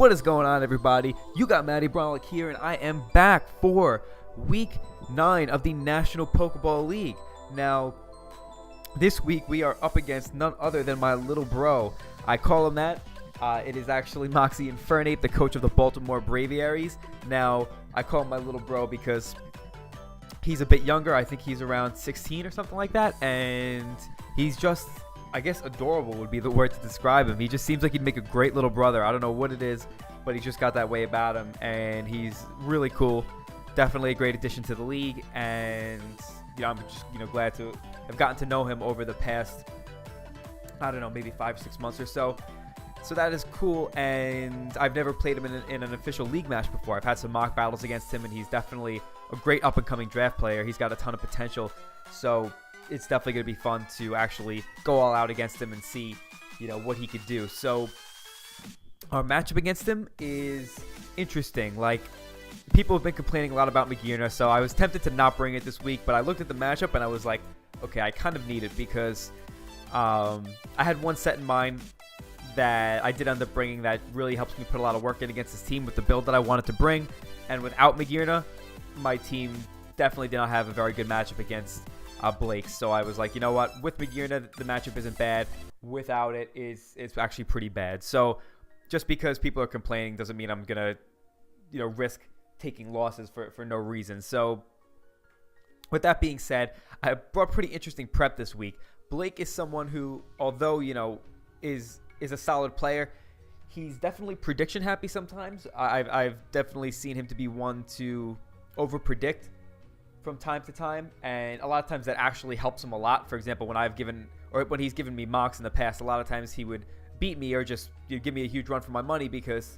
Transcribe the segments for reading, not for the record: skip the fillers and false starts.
What is going on, everybody? You got Matty Brollic here, and I am back for Week 9 of the National Pokeball League. Now, this week we are up against none other than my little bro. I call him that. It is actually Moxie Infernape, the coach of the Baltimore Braviaries. Now, I call him my little bro because he's a bit younger. I think he's around 16 or something like that, and he's just, I guess, adorable would be the word to describe him. He just seems like he'd make a great little brother. I don't know what it is, but he's just got that way about him, and he's really cool. Definitely a great addition to the league, and I'm just glad to have gotten to know him over the past, I don't know, maybe 5-6 months or so. So that is cool, and I've never played him in an official league match before. I've had some mock battles against him, and he's definitely a great up-and-coming draft player. He's got a ton of potential, so it's definitely going to be fun to actually go all out against him and see, what he could do. So our matchup against him is interesting. Like, people have been complaining a lot about Magearna, so I was tempted to not bring it this week, but I looked at the matchup and I was like, okay, I kind of need it because I had one set in mind that I did end up bringing that really helps me put a lot of work in against this team with the build that I wanted to bring. And without Magearna, my team definitely did not have a very good matchup against Blake. So I was like, you know what? With Magearna, the matchup isn't bad. Without it, it's actually pretty bad. So just because people are complaining doesn't mean I'm going to, risk taking losses for no reason. So with that being said, I brought pretty interesting prep this week. Blake is someone who, although, is a solid player, he's definitely prediction happy sometimes. I've definitely seen him to be one to over predict from time to time, and a lot of times that actually helps him a lot. For example, when he's given me mocks in the past, a lot of times he would beat me or just give me a huge run for my money because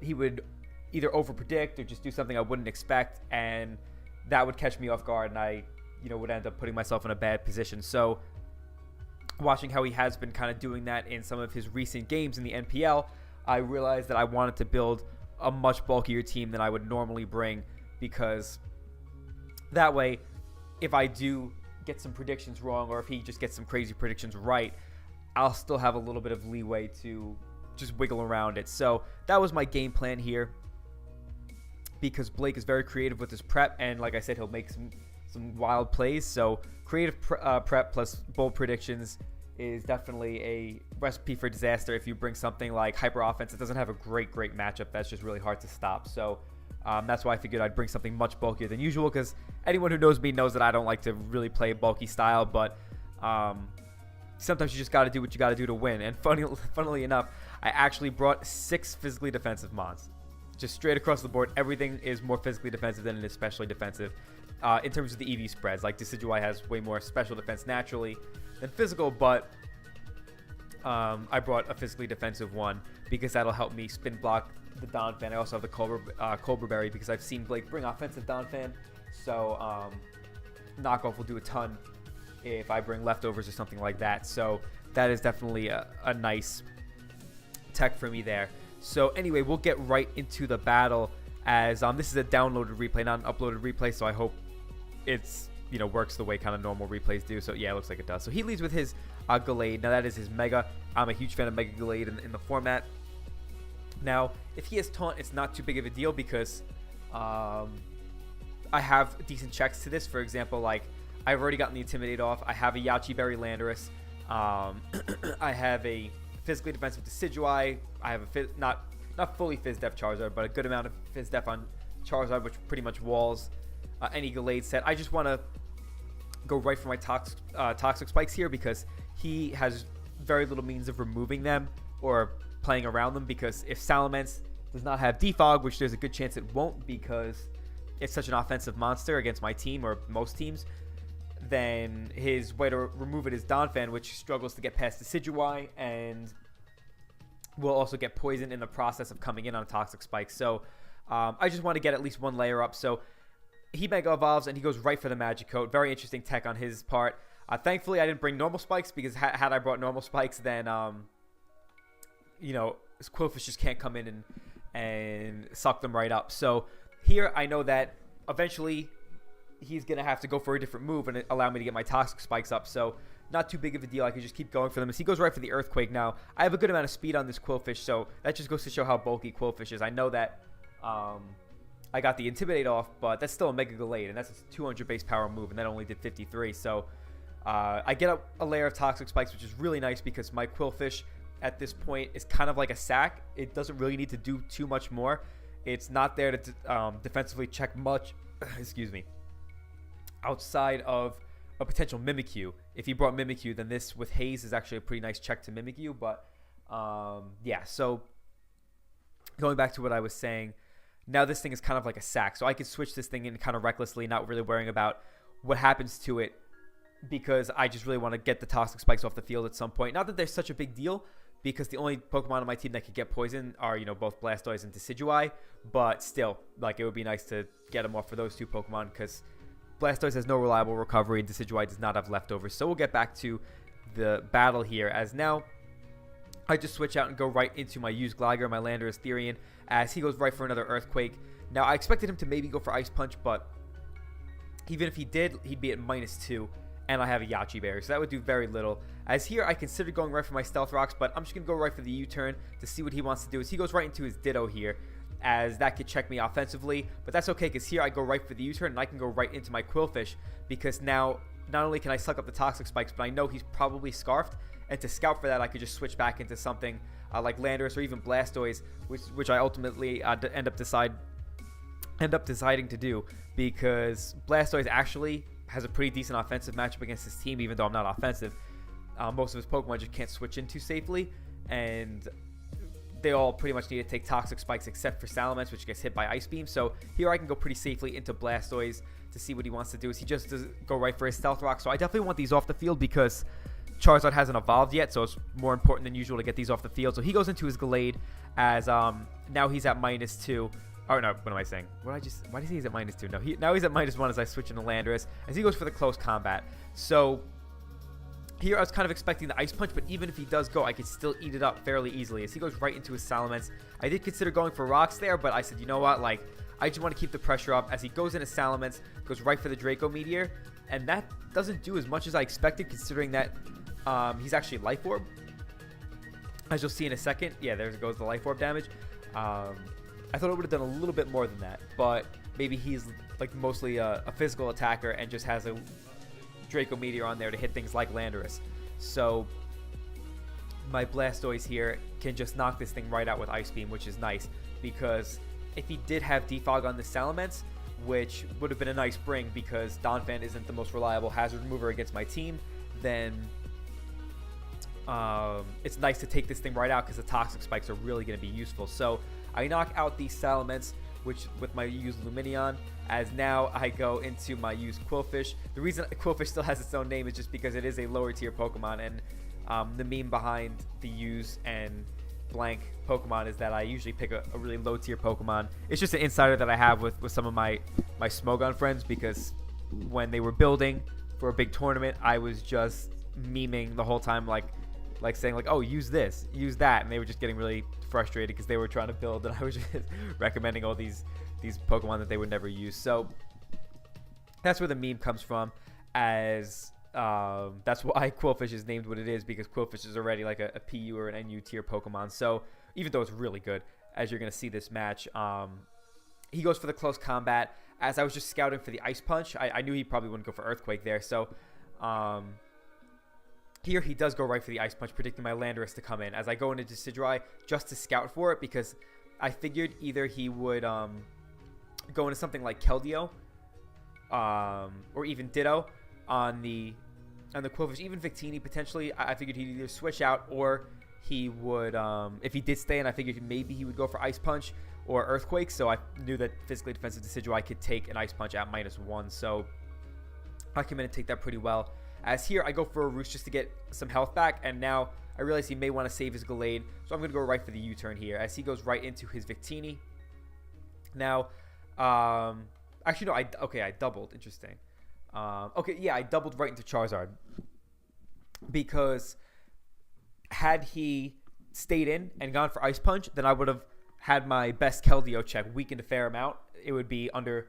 he would either over predict or just do something I wouldn't expect, and that would catch me off guard, and I would end up putting myself in a bad position. So watching how he has been kind of doing that in some of his recent games in the NPL, I realized that I wanted to build a much bulkier team than I would normally bring, because that way, if I do get some predictions wrong or if he just gets some crazy predictions right, I'll still have a little bit of leeway to just wiggle around it. So that was my game plan here, because Blake is very creative with his prep, and like I said, he'll make some wild plays. So creative prep plus bold predictions is definitely a recipe for disaster if you bring something like hyper offense. It doesn't have a great matchup. That's just really hard to stop. So that's why I figured I'd bring something much bulkier than usual, because anyone who knows me knows that I don't like to really play a bulky style, but sometimes you just got to do what you got to do to win. And funnily enough, I actually brought 6 physically defensive mons. Just straight across the board, everything is more physically defensive than it is specially defensive. In terms of the EV spreads, like Decidueye has way more special defense naturally than physical, but I brought a physically defensive one because that'll help me spin block the Donphan. I also have the Cobra Berry because I've seen Blake bring offensive Donphan, so knockoff will do a ton if I bring leftovers or something like that. So that is definitely a nice tech for me there. So anyway, we'll get right into the battle, as this is a downloaded replay, not an uploaded replay, so I hope it's works the way kind of normal replays do. So yeah, it looks like it does. So he leads with his Gallade. Now that is his Mega. I'm a huge fan of Mega Gallade in the format. Now, if he has Taunt, it's not too big of a deal because I have decent checks to this. For example, like I've already gotten the Intimidate off. I have a Yachi Berry Landorus. I have a physically defensive Decidueye. I have a not fully Fizz Def Charizard, but a good amount of Fizz Def on Charizard, which pretty much walls any Gallade set. I just want to go right for my Toxic Spikes here because he has very little means of removing them or playing around them, because if Salamence does not have Defog, which there's a good chance it won't because it's such an offensive monster against my team or most teams, then his way to remove it is Donphan, which struggles to get past Decidueye and will also get poisoned in the process of coming in on Toxic Spikes. So I just want to get at least one layer up. So he Mega Evolves and he goes right for the Magic Coat. Very interesting tech on his part. Thankfully, I didn't bring normal spikes because had I brought normal spikes, then Quillfish just can't come in and suck them right up. So here I know that eventually he's going to have to go for a different move and allow me to get my Toxic Spikes up. So not too big of a deal. I could just keep going for them. As he goes right for the Earthquake now, I have a good amount of speed on this Quillfish, so that just goes to show how bulky Quillfish is. I know that I got the Intimidate off, but that's still a Mega Gallade, and that's a 200 base power move, and that only did 53. So I get a layer of Toxic Spikes, which is really nice because my Quillfish at this point is kind of like a sack. It doesn't really need to do too much more. It's not there to defensively check much, excuse me, outside of a potential Mimikyu. If he brought Mimikyu, then this with Haze is actually a pretty nice check to Mimikyu. But yeah, so going back to what I was saying, now this thing is kind of like a sack. So I could switch this thing in kind of recklessly, not really worrying about what happens to it, because I just really want to get the Toxic Spikes off the field at some point. Not that they're such a big deal, because the only Pokemon on my team that could get poison are, you know, both Blastoise and Decidueye. But still, like, it would be nice to get them off for those two Pokemon, because Blastoise has no reliable recovery and Decidueye does not have leftovers. So we'll get back to the battle here, as now I just switch out and go right into my used Gligar, my Landorus Therian, as he goes right for another Earthquake. Now, I expected him to maybe go for Ice Punch, but even if he did, he'd be at -2, and I have a Yachi Berry, so that would do very little. As here, I considered going right for my Stealth Rocks, but I'm just going to go right for the U-turn to see what he wants to do. As he goes right into his Ditto here, as that could check me offensively, but that's okay, because here I go right for the U-turn, and I can go right into my Quillfish, because now not only can I suck up the Toxic Spikes, but I know he's probably Scarfed, and to scout for that, I could just switch back into something like Landorus or even Blastoise, which I ultimately end up deciding to do, because Blastoise actually has a pretty decent offensive matchup against his team, even though I'm not offensive. Most of his Pokemon just can't switch into safely, and they all pretty much need to take Toxic Spikes except for Salamence, which gets hit by Ice Beam. So here I can go pretty safely into Blastoise to see what he wants to do. Is he just does go right for his Stealth Rock. So I definitely want these off the field because Charizard hasn't evolved yet, so it's more important than usual to get these off the field. So he goes into his Gallade, as now he's at -2. Oh no, what am I saying? Why did he say he's at -2? No, now he's at -1 as I switch into Landorus, as he goes for the close combat. So here I was kind of expecting the Ice Punch, but even if he does go, I could still eat it up fairly easily, as he goes right into his Salamence. I did consider going for Rocks there, but I said, you know what, like, I just want to keep the pressure up, as he goes into Salamence, goes right for the Draco Meteor, and that doesn't do as much as I expected, considering that he's actually Life Orb, as you'll see in a second. Yeah, there goes the Life Orb damage. I thought it would have done a little bit more than that, but maybe he's like mostly a physical attacker and just has a Draco Meteor on there to hit things like Landorus. So my Blastoise here can just knock this thing right out with Ice Beam, which is nice, because if he did have Defog on the Salamence, which would have been a nice bring because Donphan isn't the most reliable hazard remover against my team, then it's nice to take this thing right out because the Toxic Spikes are really going to be useful. So I knock out the Salamence, which with my used Lumineon, as now I go into my used Quillfish. The reason Quillfish still has its own name is just because it is a lower tier Pokemon, and the meme behind the use and blank Pokemon is that I usually pick a really low tier Pokemon. It's just an insider that I have with some of my Smogon friends, because when they were building for a big tournament, I was just memeing the whole time, like saying like, oh, use this, use that, and they were just getting really frustrated because they were trying to build, and I was just recommending all these Pokemon that they would never use. So that's where the meme comes from, as that's why Quillfish is named what it is, because Quillfish is already like a PU or an NU tier Pokemon. So even though it's really good, as you're going to see this match, he goes for the close combat, as I was just scouting for the Ice Punch. I knew he probably wouldn't go for Earthquake there, so here he does go right for the Ice Punch, predicting my Landorus to come in, as I go into Decidueye just to scout for it, because I figured either he would go into something like Keldeo, or even Ditto on the Quillfish, even Victini potentially. I figured he'd either switch out, or he would, if he did stay in, I figured maybe he would go for Ice Punch or Earthquake. So I knew that physically defensive Decidueye could take an Ice Punch at -1. So I come in and take that pretty well. As here, I go for a Roost just to get some health back, and now I realize he may want to save his Gallade, so I'm going to go right for the U-turn here, as he goes right into his Victini. Now, actually, no, I doubled. Interesting. Okay, yeah, I doubled right into Charizard, because had he stayed in and gone for Ice Punch, then I would have had my best Keldeo check weakened a fair amount. It would be under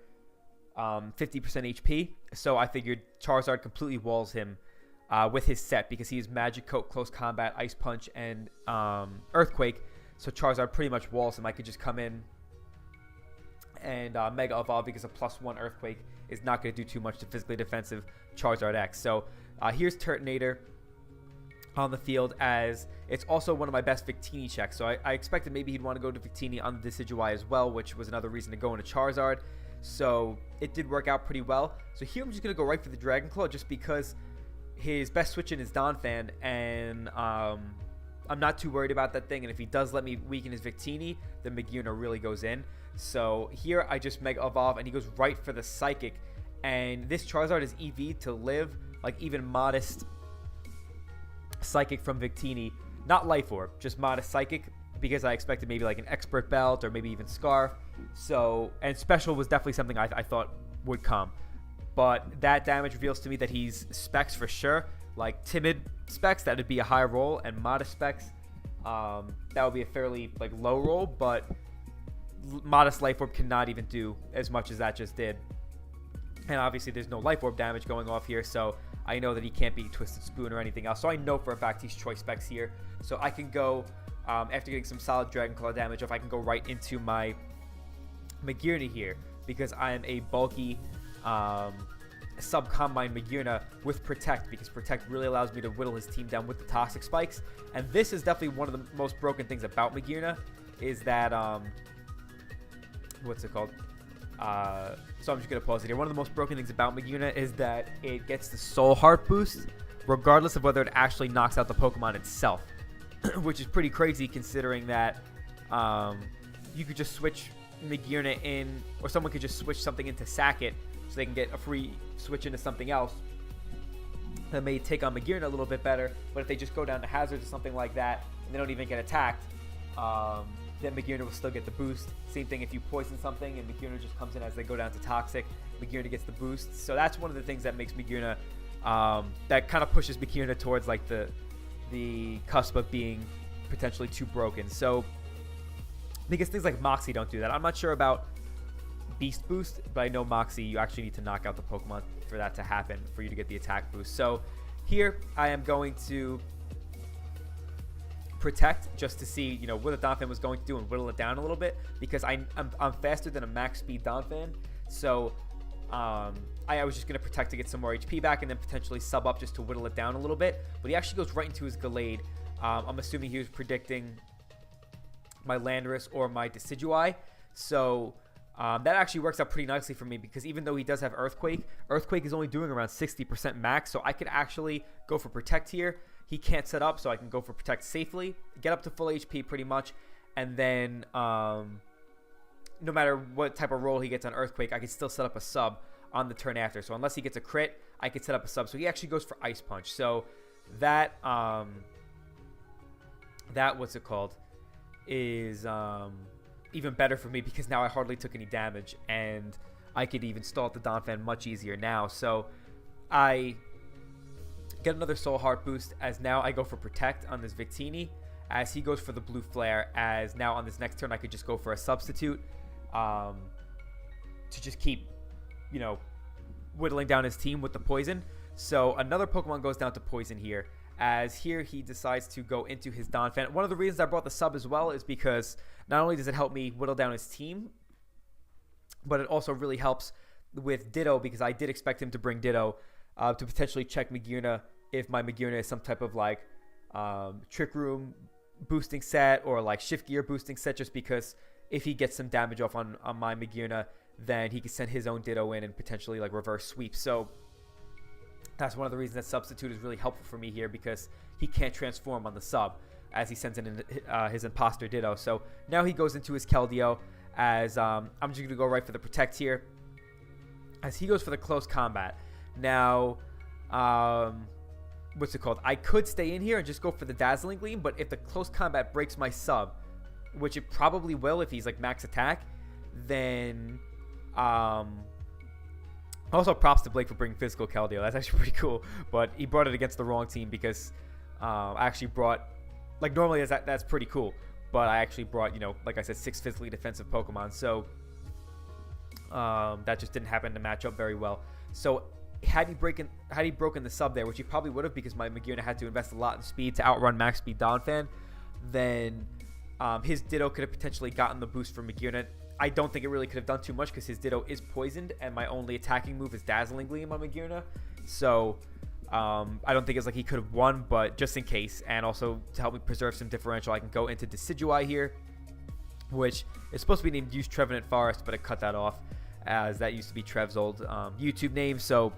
50% HP, so I figured Charizard completely walls him with his set, because he has Magic Coat, Close Combat, Ice Punch, and Earthquake. So Charizard pretty much walls him. I could just come in and Mega Evolve, because a +1 Earthquake is not going to do too much to physically defensive Charizard X. So here's Turtonator on the field, as it's also one of my best Victini checks. So I expected maybe he'd want to go to Victini on the Decidueye as well, which was another reason to go into Charizard. So it did work out pretty well. So here I'm just going to go right for the Dragon Claw, just because his best switch in is Donphan, and I'm not too worried about that thing. And if he does let me weaken his Victini, then Magearna really goes in. So here I just Mega Evolve, and he goes right for the Psychic. And this Charizard is EV to live, like even modest Psychic from Victini. Not Life Orb, just modest Psychic, because I expected maybe like an Expert Belt or maybe even Scarf. So, and Special was definitely something I thought would come. But that damage reveals to me that he's Specs for sure. Like Timid Specs, that would be a high roll, and Modest Specs, that would be a fairly like low roll, but Modest Life Orb cannot even do as much as that just did. And obviously there's no Life Orb damage going off here, so I know that he can't be Twisted Spoon or anything else. So I know for a fact he's Choice Specs here. So I can go, after getting some solid Dragon Claw damage, if I can go right into my Magearna here, because I am a bulky sub-combine Magearna with Protect, because Protect really allows me to whittle his team down with the Toxic Spikes. And this is definitely one of the most broken things about Magearna, is that, what's it called? So I'm just going to pause it here. One of the most broken things about Magearna is that it gets the Soul Heart boost, regardless of whether it actually knocks out the Pokemon itself, which is pretty crazy considering that you could just switch Magearna in, or someone could just switch something into Sackett, so they can get a free switch into something else that may take on Magearna a little bit better. But if they just go down to Hazards or something like that, and they don't even get attacked, then Magearna will still get the boost. Same thing if you poison something and Magearna just comes in as they go down to Toxic, Magearna gets the boost. So that's one of the things that makes Magearna, that kind of pushes Magearna towards like the cusp of being potentially too broken. So because things like Moxie don't do that. I'm not sure about Beast Boost, but I know Moxie, you actually need to knock out the Pokemon for that to happen, for you to get the attack boost. So here I am going to Protect, just to see, you know, what the Donphan was going to do and whittle it down a little bit, because I'm faster than a max speed Donphan. So I was just going to Protect to get some more HP back, and then potentially sub up just to whittle it down a little bit. But he actually goes right into his Gallade. I'm assuming he was predicting my Landorus or my Decidueye. So that actually works out pretty nicely for me, because even though he does have Earthquake, Earthquake is only doing around 60% max. So I could actually go for Protect here. He can't set up, so I can go for Protect safely, get up to full HP pretty much, and then no matter what type of roll he gets on Earthquake, I can still set up a sub on the turn after. So unless he gets a crit, I can set up a sub. So he actually goes for Ice Punch. So that what's it called, is even better for me, because now I hardly took any damage, and I could even stall the Donphan much easier now. So I get another Soul Heart boost, as now I go for Protect on this Victini, as he goes for the Blue Flare, as now on this next turn I could just go for a Substitute to just keep, you know, whittling down his team with the Poison. So another Pokemon goes down to Poison here, as here he decides to go into his Donphan. One of the reasons I brought the sub as well is because not only does it help me whittle down his team, but it also really helps with Ditto, because I did expect him to bring Ditto to potentially check Magearna if my Magearna is some type of like Trick Room boosting set or like Shift Gear boosting set, just because if he gets some damage off on my Magearna, then he can send his own Ditto in and potentially like reverse sweep. So that's one of the reasons that Substitute is really helpful for me here, because he can't transform on the sub as he sends in his Imposter Ditto. So now he goes into his Keldeo, as I'm just going to go right for the Protect here, as he goes for the Close Combat. Now, what's it called? I could stay in here and just go for the Dazzling Gleam, but if the Close Combat breaks my sub, which it probably will if he's like max attack, then also props to Blake for bringing Physical Keldeo. That's actually pretty cool, but he brought it against the wrong team, because I actually brought, like, normally that's pretty cool, but I actually brought, you know, like I said, 6 physically defensive Pokemon, so that just didn't happen to match up very well. So had he broken the sub there, which he probably would have because my Magearna had to invest a lot in speed to outrun max speed Donphan, then his Ditto could have potentially gotten the boost from Magearna. I don't think it really could have done too much because his Ditto is poisoned and my only attacking move is Dazzling Gleam on Magearna. So I don't think it's like he could have won, but just in case, and also to help me preserve some differential, I can go into Decidueye here, which is supposed to be named Use Trevenant Forest, but I cut that off as that used to be Trev's old YouTube name. So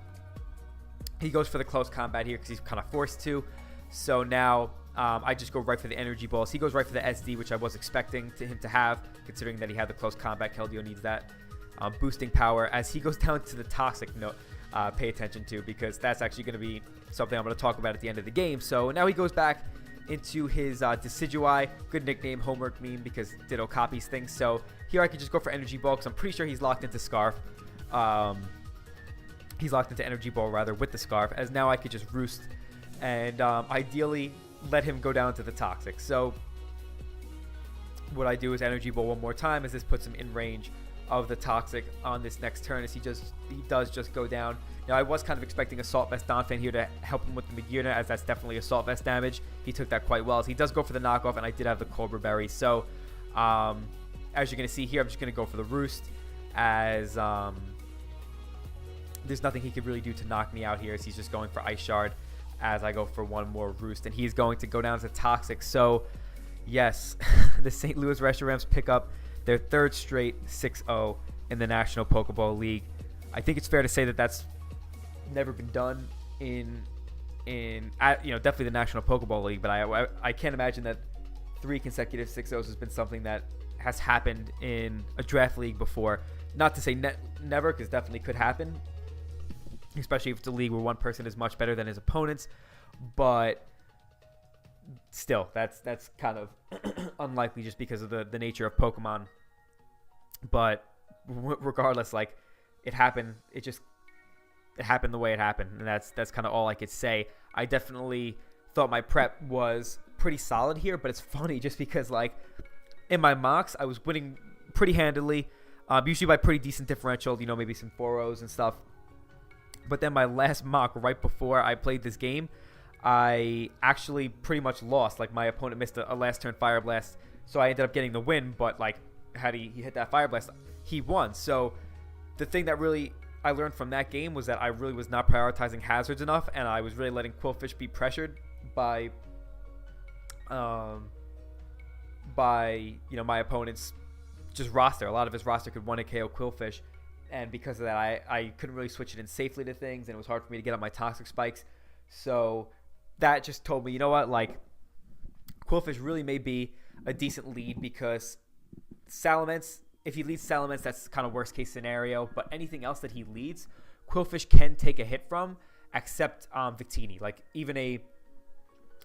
he goes for the close combat here because he's kind of forced to. So now I just go right for the energy balls. He goes right for the SD, which I was expecting him to have, considering that he had the close combat. Keldeo needs that boosting power. As he goes down to the Toxic note, pay attention to, because that's actually going to be something I'm going to talk about at the end of the game. So now he goes back into his Decidueye. Good nickname, homework meme, because Ditto copies things. So here I can just go for Energy Ball because I'm pretty sure he's locked into Scarf. He's locked into Energy Ball rather with the Scarf, as now I could just Roost and ideally let him go down to the Toxic. So what I do is Energy Ball one more time, as this puts him in range of the Toxic on this next turn, as he does just go down. Now I was kind of expecting Assault Vest Donphan here to help him with the Magearna, as that's definitely Assault Vest damage. He took that quite well, as he does go for the knockoff, and I did have the Cobra Berry. So as you're going to see here, I'm just going to go for the Roost, as there's nothing he could really do to knock me out here, as he's just going for Ice Shard as I go for one more Roost, and he's going to go down to Toxic. So yes, the St. Louis Reshirams pick up their third straight 6-0 in the National Pokeball League. I think it's fair to say that that's never been done in definitely the National Pokeball League, but I can't imagine that 3 consecutive 6-0s has been something that has happened in a draft league before. Not to say never, because definitely could happen, especially if it's a league where one person is much better than his opponents, but still, that's kind of unlikely just because of the nature of Pokemon. But regardless, like, it happened. It happened the way it happened, and that's kind of all I could say. I definitely thought my prep was pretty solid here, but it's funny just because, like, in my mocks, I was winning pretty handily, usually by pretty decent differential, maybe some 4-0s and stuff. But then my last mock, right before I played this game, I actually pretty much lost. Like, my opponent missed a last turn Fire Blast, so I ended up getting the win. But, like, had he hit that Fire Blast, he won. So the thing that really I learned from that game was that I really was not prioritizing hazards enough, and I was really letting Qwilfish be pressured by my opponent's just roster. A lot of his roster could 1-hit KO Qwilfish, and because of that, I couldn't really switch it in safely to things, and it was hard for me to get up my Toxic Spikes. So that just told me, you know what, like, Qwilfish really may be a decent lead, because Salamence, if he leads Salamence, that's kind of worst case scenario, but anything else that he leads, Qwilfish can take a hit from, except Victini. Like, even a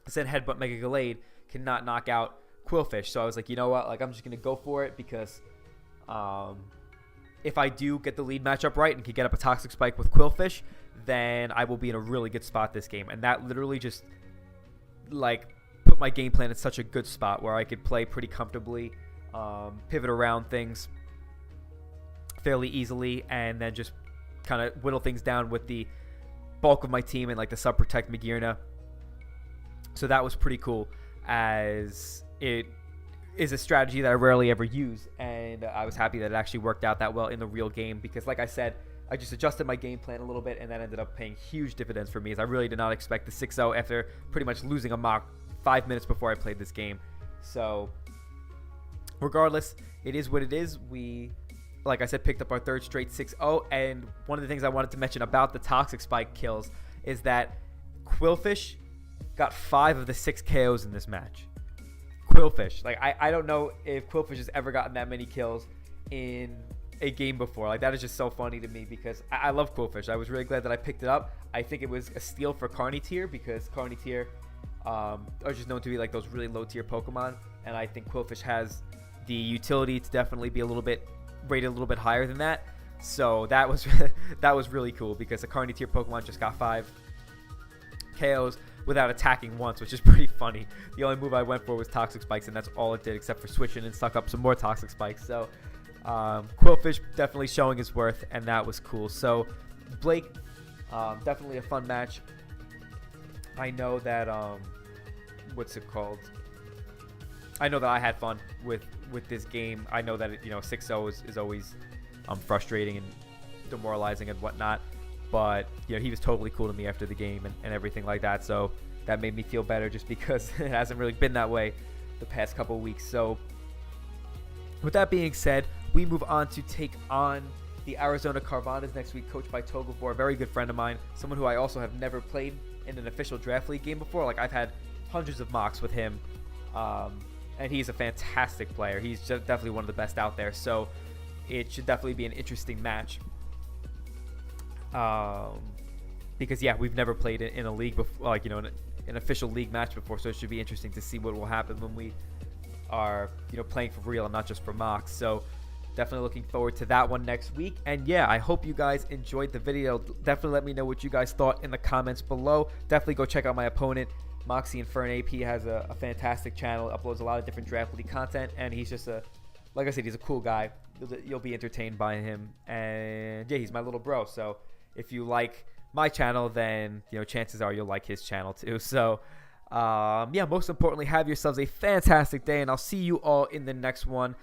Zen Headbutt Mega Gallade cannot knock out Qwilfish. So I was like, you know what, like, I'm just going to go for it, because if I do get the lead matchup right and can get up a Toxic Spike with Qwilfish, then I will be in a really good spot this game. And that literally just, like, put my game plan in such a good spot where I could play pretty comfortably, pivot around things fairly easily, and then just kind of whittle things down with the bulk of my team and, like, the Sub Protect Magearna. So that was pretty cool, as it is a strategy that I rarely ever use, and I was happy that it actually worked out that well in the real game, because, like I said, I just adjusted my game plan a little bit, and that ended up paying huge dividends for me, as I really did not expect the 6-0 after pretty much losing a mock 5 minutes before I played this game. So regardless, it is what it is. We, like I said, picked up our third straight 6-0, and one of the things I wanted to mention about the Toxic Spike kills is that Qwilfish got 5 of the 6 KOs in this match. Qwilfish. Like, I don't know if Qwilfish has ever gotten that many kills in a game before. Like, that is just so funny to me, because I love Qwilfish. I was really glad that I picked it up. I think it was a steal for Carnitier, because Carnitier are just known to be like those really low tier Pokemon, and I think Qwilfish has the utility to definitely be rated a little bit higher than that. So that was that was really cool, because a Carnitier Pokemon just got 5 KOs without attacking once, which is pretty funny. The only move I went for was Toxic Spikes, and that's all it did, except for switching and suck up some more Toxic Spikes. So Qwilfish definitely showing his worth, and that was cool. So Blake Definitely a fun match. I know that what's it called? I know that I had fun with this game. I know that 6-0 is always frustrating and demoralizing and whatnot, but he was totally cool to me after the game and everything like that. So that made me feel better, just because it hasn't really been that way the past couple of weeks. So with that being said, we move on to take on the Arizona Carvanas next week, coached by Togavor, a very good friend of mine, someone who I also have never played in an official draft league game before. Like, I've had hundreds of mocks with him, and he's a fantastic player. He's just definitely one of the best out there, so it should definitely be an interesting match. Because yeah, we've never played in a league before, like an official league match before, so it should be interesting to see what will happen when we are playing for real and not just for mocks. So definitely looking forward to that one next week. And yeah, I hope you guys enjoyed the video. Definitely let me know what you guys thought in the comments below. Definitely go check out my opponent, Moxie Infern AP. Has a fantastic channel, uploads a lot of different draft league content, and he's just like I said, he's a cool guy. You'll be entertained by him, and yeah, he's my little bro. So if you like my channel, then chances are you'll like his channel too. So yeah, most importantly, have yourselves a fantastic day, and I'll see you all in the next one.